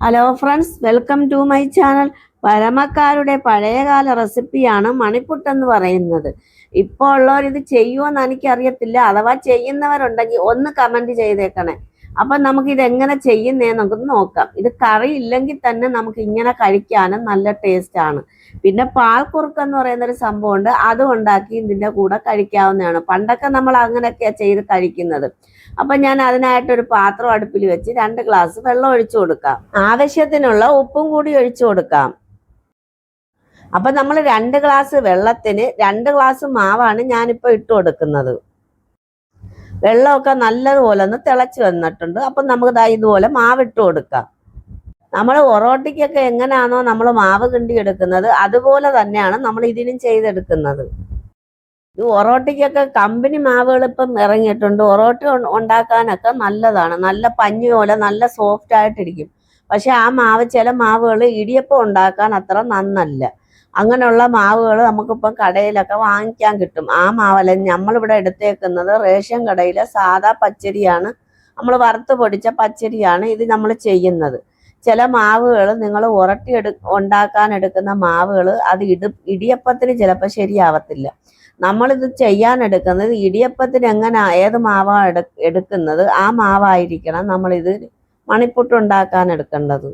Hello friends, welcome to my channel. പരമക്കാരുടെ പഴയകാല റെസിപ്പിയാണ് മണിപ്പുട്ട് എന്ന് പറയുന്നത്. ഇപ്പോൾ ഉള്ളവർ ഇത് ചെയ്യുമോയെന്ന് എനിക്കറിയത്തില്ല. അഥവാ ചെയ്യുന്നവരുണ്ടെങ്കിൽ ഒന്ന് കമൻറ്റ് ചെയ്തേക്കണേ. അപ്പം നമുക്ക് ഇതെങ്ങനെ ചെയ്യുന്നതെന്ന് നമുക്ക് നോക്കാം. ഇത് കറി ഇല്ലെങ്കിൽ തന്നെ നമുക്ക് ഇങ്ങനെ കഴിക്കാനും നല്ല ടേസ്റ്റാണ്. പിന്നെ പാൽക്കുറുക്കെന്ന് പറയുന്നൊരു സംഭവമുണ്ട്, അതും ഉണ്ടാക്കി ഇതിൻ്റെ കൂടെ കഴിക്കാവുന്നതാണ്. പണ്ടൊക്കെ നമ്മൾ അങ്ങനെയൊക്കെയാണ് ചെയ്ത് കഴിക്കുന്നത്. അപ്പം ഞാൻ അതിനായിട്ടൊരു പാത്രം അടുപ്പിൽ വെച്ച് 2 ഗ്ലാസ് വെള്ളം ഒഴിച്ചു കൊടുക്കാം. ആവശ്യത്തിനുള്ള ഉപ്പും കൂടി ഒഴിച്ചു കൊടുക്കാം. അപ്പൊ നമ്മൾ 2 ഗ്ലാസ് വെള്ളത്തിന് 2 ഗ്ലാസ് മാവാണ് ഞാനിപ്പോ ഇട്ട് കൊടുക്കുന്നത്. വെള്ളമൊക്കെ നല്ലതുപോലെ ഒന്ന് തിളച്ച് വന്നിട്ടുണ്ട്. അപ്പൊ നമുക്ക് ഇതുപോലെ മാവ് ഇട്ട് കൊടുക്കാം. നമ്മൾ ഒറോട്ടിക്കൊക്കെ എങ്ങനെയാണോ നമ്മൾ മാവ് കിണ്ടി എടുക്കുന്നത്, അതുപോലെ തന്നെയാണ് നമ്മൾ ഇതിനും ചെയ്തെടുക്കുന്നത്. ഇത് ഒറോട്ടിക്കൊക്കെ കമ്പനി മാവുകൾ ഇപ്പം ഇറങ്ങിയിട്ടുണ്ട്. ഒറോട്ടി ഉണ്ടാക്കാനൊക്കെ നല്ലതാണ്. നല്ല പഞ്ഞി പോലെ നല്ല സോഫ്റ്റ് ആയിട്ടിരിക്കും. പക്ഷെ ആ മാവ്, ചില മാവുകൾ ഇടിയപ്പം ഉണ്ടാക്കാൻ അത്ര നന്നല്ല. അങ്ങനെയുള്ള മാവുകൾ നമുക്കിപ്പം കടയിലൊക്കെ വാങ്ങിക്കാൻ കിട്ടും. ആ മാവല്ല നമ്മളിവിടെ എടുത്തേക്കുന്നത് റേഷൻ കടയിലെ സാധാ പച്ചരിയാണ്. നമ്മൾ വറുത്ത് പൊടിച്ച പച്ചരിയാണ് ഇത് നമ്മൾ ചെയ്യുന്നത്. ചില മാവുകൾ നിങ്ങൾ ഉണ്ടാക്കാൻ എടുക്കുന്ന മാവുകൾ അത് ഇടിയപ്പത്തിന് ചിലപ്പോൾ ശരിയാവത്തില്ല. നമ്മളിത് ചെയ്യാൻ എടുക്കുന്നത് ഇടിയപ്പത്തിന് ഏത് മാവാണ് എടുക്കുന്നത്, ആ മാവായിരിക്കണം നമ്മളിത് മണിപ്പുട്ട് ഉണ്ടാക്കാൻ എടുക്കേണ്ടത്.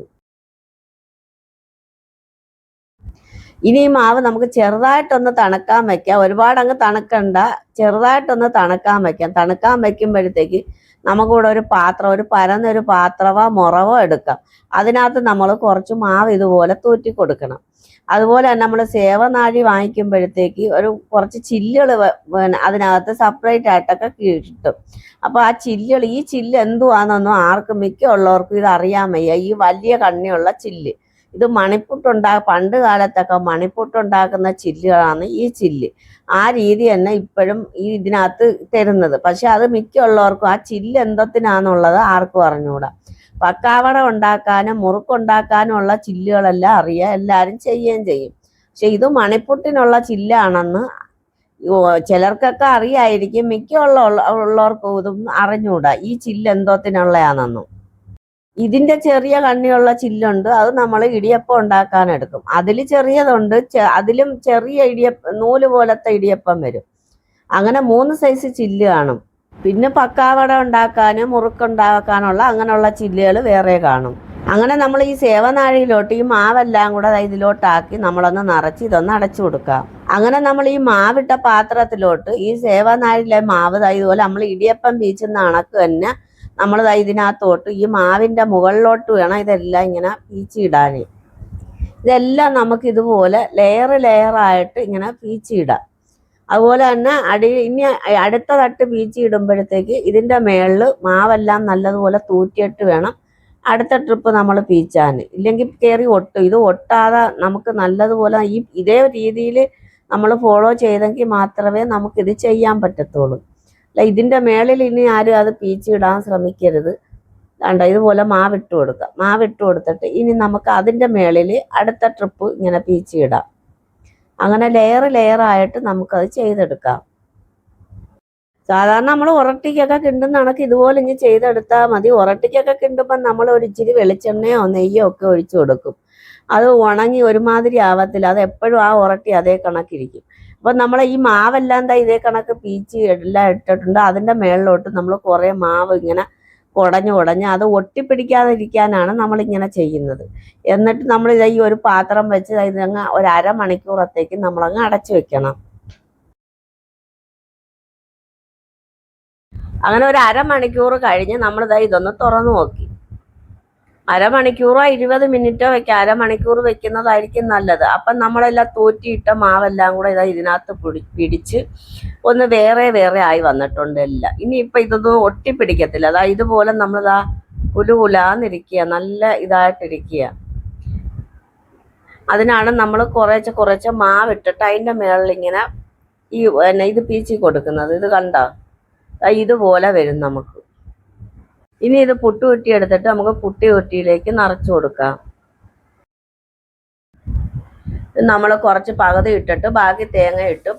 ഇനി ഈ മാവ് നമുക്ക് ചെറുതായിട്ടൊന്ന് തണുക്കാൻ വെക്കാം. ഒരുപാട് അങ്ങ് തണുക്കണ്ട, ചെറുതായിട്ടൊന്ന് തണുക്കാൻ വെക്കാം. തണുക്കാൻ വെക്കുമ്പോഴത്തേക്ക് നമുക്കിവിടെ ഒരു പാത്രം, ഒരു പരന്നൊരു പാത്രമോ മുറവോ എടുക്കാം. അതിനകത്ത് നമ്മൾ കുറച്ച് മാവ് ഇതുപോലെ തൂറ്റി കൊടുക്കണം. അതുപോലെ തന്നെ നമ്മൾ സേവനാഴി വാങ്ങിക്കുമ്പോഴത്തേക്ക് കുറച്ച് ചില്ലുകൾ അതിനകത്ത് സെപ്പറേറ്റ് ആയിട്ടൊക്കെ കിട്ടും. അപ്പോൾ ആ ഈ ചില്ല് എന്തുവാണെന്നൊന്നും ആർക്കും മിക്കുള്ളവർക്കും ഇത് അറിയാൻ വയ്യ. ഈ വലിയ കണ്ണിയുള്ള ചില്ല്, ഇത് പണ്ട് കാലത്തൊക്കെ മണിപ്പുട്ടുണ്ടാക്കുന്ന ചില്ലുകളാണ് ഈ ചില്ല്. ആ രീതി തന്നെ ഇപ്പോഴും ഇതിനകത്ത് തരുന്നത്. പക്ഷെ അത് മിക്കുള്ളവർക്കും ആ ചില്ല് എന്തത്തിനാന്നുള്ളത് ആർക്കും അറിഞ്ഞുകൂടാ. പക്കാവട ഉണ്ടാക്കാനും മുറുക്കുണ്ടാക്കാനും ഉള്ള ചില്ലുകളെല്ലാം അറിയാം, എല്ലാവരും ചെയ്യുകയും ചെയ്യും. പക്ഷെ ഇത് മണിപ്പുട്ടിനുള്ള ചില്ലാണെന്ന് ചിലർക്കൊക്കെ അറിയായിരിക്കും, ഉള്ളവർക്കും ഇതും അറിഞ്ഞുകൂടാ ഈ ചില്ല് എന്തോത്തിനുള്ളതാണെന്നും. ഇതിന്റെ ചെറിയ കണ്ണിയുള്ള ചില്ലുണ്ട്, അത് നമ്മൾ ഇടിയപ്പം ഉണ്ടാക്കാൻ എടുക്കും. അതിൽ ചെറിയതുണ്ട്, അതിലും ചെറിയ നൂല് പോലത്തെ ഇടിയപ്പം വരും. അങ്ങനെ 3 സൈസ് ചില്ല് കാണും. പിന്നെ പക്കാവട ഉണ്ടാക്കാനും മുറുക്കുണ്ടാക്കാനുള്ള അങ്ങനെയുള്ള ചില്ലുകൾ വേറെ കാണും. അങ്ങനെ നമ്മൾ ഈ സേവനാഴിയിലോട്ട് ഈ മാവെല്ലാം കൂടെ ഇതിലോട്ടാക്കി നമ്മളൊന്ന് നിറച്ച് ഇതൊന്ന് അടച്ചു കൊടുക്കാം. അങ്ങനെ നമ്മൾ ഈ മാവിട്ട പാത്രത്തിലോട്ട് ഈ സേവനാഴിയിലെ മാവ് ഇതുപോലെ നമ്മൾ ഇടിയപ്പം പീച്ചുന്ന കണക്ക് തന്നെ നമ്മൾ ഇതിനകത്തോട്ട് ഈ മാവിൻ്റെ മുകളിലോട്ട് വേണം ഇതെല്ലാം ഇങ്ങനെ പീച്ചിടാൻ. ഇതെല്ലാം നമുക്ക് ഇതുപോലെ ലെയറായിട്ട് ഇങ്ങനെ പീച്ചിടാം. അതുപോലെ തന്നെ ഇനി അടുത്ത തട്ട് പീച്ചിടുമ്പോഴത്തേക്ക് ഇതിൻ്റെ മേളിൽ മാവെല്ലാം നല്ലതുപോലെ തൂറ്റിയിട്ട് വേണം അടുത്ത ട്രിപ്പ് നമ്മൾ പീച്ചാൻ. ഇല്ലെങ്കിൽ കയറി ഒട്ടും. ഇത് ഒട്ടാതെ നമുക്ക് നല്ലതുപോലെ ഇതേ രീതിയിൽ നമ്മൾ ഫോളോ ചെയ്തെങ്കിൽ മാത്രമേ നമുക്കിത് ചെയ്യാൻ പറ്റത്തുള്ളൂ. അല്ല, ഇതിൻ്റെ മേളിൽ ഇനി ആരും അത് പീച്ചിടാൻ ശ്രമിക്കരുത്. വേണ്ട, ഇതുപോലെ മാവിട്ട് കൊടുക്കുക. മാവിട്ട് കൊടുത്തിട്ട് ഇനി നമുക്ക് അതിൻ്റെ മേളിൽ അടുത്ത ട്രിപ്പ് ഇങ്ങനെ പീച്ചിടാം. അങ്ങനെ ലെയറായിട്ട് നമുക്കത് ചെയ്തെടുക്കാം. സാധാരണ നമ്മൾ ഉറട്ടിക്കൊക്കെ കിണ്ടുന്ന കണക്ക് ഇതുപോലെ ഇനി ചെയ്തെടുത്താൽ മതി. ഉറട്ടിക്കൊക്കെ കിണ്ടുമ്പം നമ്മൾ ഒരു ഇച്ചിരി വെളിച്ചെണ്ണയോ നെയ്യോ ഒക്കെ ഒഴിച്ചു കൊടുക്കും. അത് ഉണങ്ങി ഒരുമാതിരി ആവത്തില്ല. അത് എപ്പോഴും ആ ഉറട്ടി അതേ കണക്കിരിക്കും. അപ്പം നമ്മൾ ഈ മാവെല്ലാം ഇതേ കണക്ക് പീച്ച് എല്ലാം ഇട്ടിട്ടുണ്ട്. അതിൻ്റെ മേളിലോട്ട് നമ്മൾ കുറേ മാവ് ഇങ്ങനെ കുടഞ്ഞ് അത് ഒട്ടിപ്പിടിക്കാതിരിക്കാനാണ് നമ്മളിങ്ങനെ ചെയ്യുന്നത്. എന്നിട്ട് നമ്മൾ ഈ ഒരു പാത്രം വെച്ച് ഇതങ്ങ് ഒരു അരമണിക്കൂറത്തേക്ക് നമ്മളങ്ങ് അടച്ചു വെക്കണം. അങ്ങനെ ഒരു അരമണിക്കൂർ കഴിഞ്ഞ് നമ്മൾ ഇതൊന്ന് തുറന്നു നോക്കി. അരമണിക്കൂറോ 20 മിനിറ്റോ വെക്കാം. അരമണിക്കൂർ വെക്കുന്നതായിരിക്കും നല്ലത്. അപ്പം നമ്മളെല്ലാം തൂറ്റിയിട്ട മാവെല്ലാം കൂടെ ഇതിനകത്ത് പിടിച്ച് ഒന്ന് വേറെ ആയി വന്നിട്ടുണ്ട് എല്ലാം. ഇനിയിപ്പോൾ ഇതൊന്നും ഒട്ടിപ്പിടിക്കത്തില്ല. ഇതുപോലെ നമ്മളിതാ കുലുകുലാന്നിരിക്കുക, നല്ല ഇതായിട്ടിരിക്കുക. അതിനാണ് നമ്മൾ കുറേശ്ശെ മാവിട്ടിട്ട് അതിൻ്റെ മേളിൽ ഇങ്ങനെ ഇത് പീച്ചി കൊടുക്കുന്നത്. ഇത് കണ്ടോ, ഇതുപോലെ വരും നമുക്ക്. ഇനി ഇത് പുട്ടുകുറ്റി എടുത്തിട്ട് നമുക്ക് പുട്ടുകുറ്റിയിലേക്ക് നിറച്ചു കൊടുക്കാം. നമ്മൾ കുറച്ച് പകുതി ഇട്ടിട്ട് ബാക്കി തേങ്ങ ഇട്ട്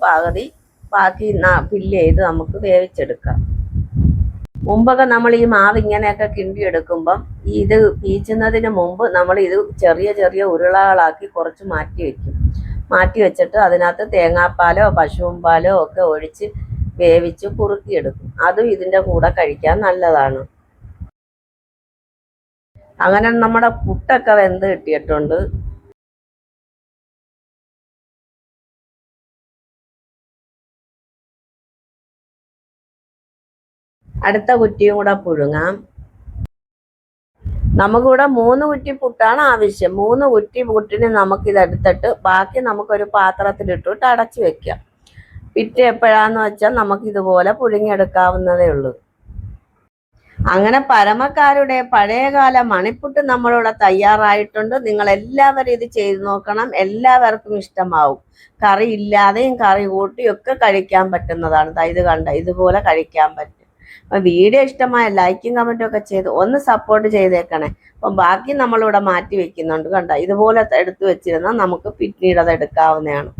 ബാക്കി ഫില്ല് ചെയ്ത് നമുക്ക് വേവിച്ചെടുക്കാം. മുമ്പൊക്കെ നമ്മൾ ഈ മാവ് ഇങ്ങനെയൊക്കെ കിണ്ടി എടുക്കുമ്പം ഇത് പീച്ചുന്നതിന് മുമ്പ് നമ്മൾ ഇത് ചെറിയ ചെറിയ ഉരുളകളാക്കി കുറച്ച് മാറ്റി വെച്ചിട്ട് അതിനകത്ത് തേങ്ങാപ്പാലോ പശുവും പാലോ ഒക്കെ ഒഴിച്ച് വേവിച്ച് കുറുക്കിയെടുക്കും. അതും ഇതിൻ്റെ കൂടെ കഴിക്കാൻ നല്ലതാണ്. അങ്ങനെ നമ്മുടെ പുട്ടൊക്കെ വെന്ത് കിട്ടിയിട്ടുണ്ട്. അടുത്ത കുറ്റിയും കൂടെ പുഴുങ്ങാം. നമുക്കിവിടെ 3 കുറ്റി പുട്ടാണ് ആവശ്യം. 3 കുറ്റി പുട്ടിന് നമുക്കിതെടുത്തിട്ട് ബാക്കി നമുക്കൊരു പാത്രത്തിലിട്ടിട്ട് അടച്ചു വെക്കാം. പിറ്റേ എപ്പോഴാന്ന് വെച്ചാൽ നമുക്കിതുപോലെ പുഴുങ്ങിയെടുക്കാവുന്നതേ ഉള്ളൂ. അങ്ങനെ പരമക്കാരുടെ പഴയകാല മണിപ്പുട്ട് നമ്മളിവിടെ തയ്യാറായിട്ടുണ്ട്. നിങ്ങൾ എല്ലാവരും ഇത് ചെയ്തു നോക്കണം. എല്ലാവർക്കും ഇഷ്ടമാവും. കറി ഇല്ലാതെയും കറി കൂട്ടിയൊക്കെ കഴിക്കാൻ പറ്റുന്നതാണ്. ഇത് കണ്ട ഇതുപോലെ കഴിക്കാൻ പറ്റും. അപ്പം വീഡിയോ ഇഷ്ടമായ ലൈക്കും കമൻറ്റും ഒക്കെ ചെയ്ത് ഒന്ന് സപ്പോർട്ട് ചെയ്തേക്കണേ. അപ്പം ബാക്കി നമ്മളിവിടെ മാറ്റി വെക്കുന്നുണ്ട്. കണ്ട ഇതുപോലെ എടുത്തു വെച്ചിരുന്നാൽ നമുക്ക് പിന്നീട് അത് എടുക്കാവുന്നതാണ്.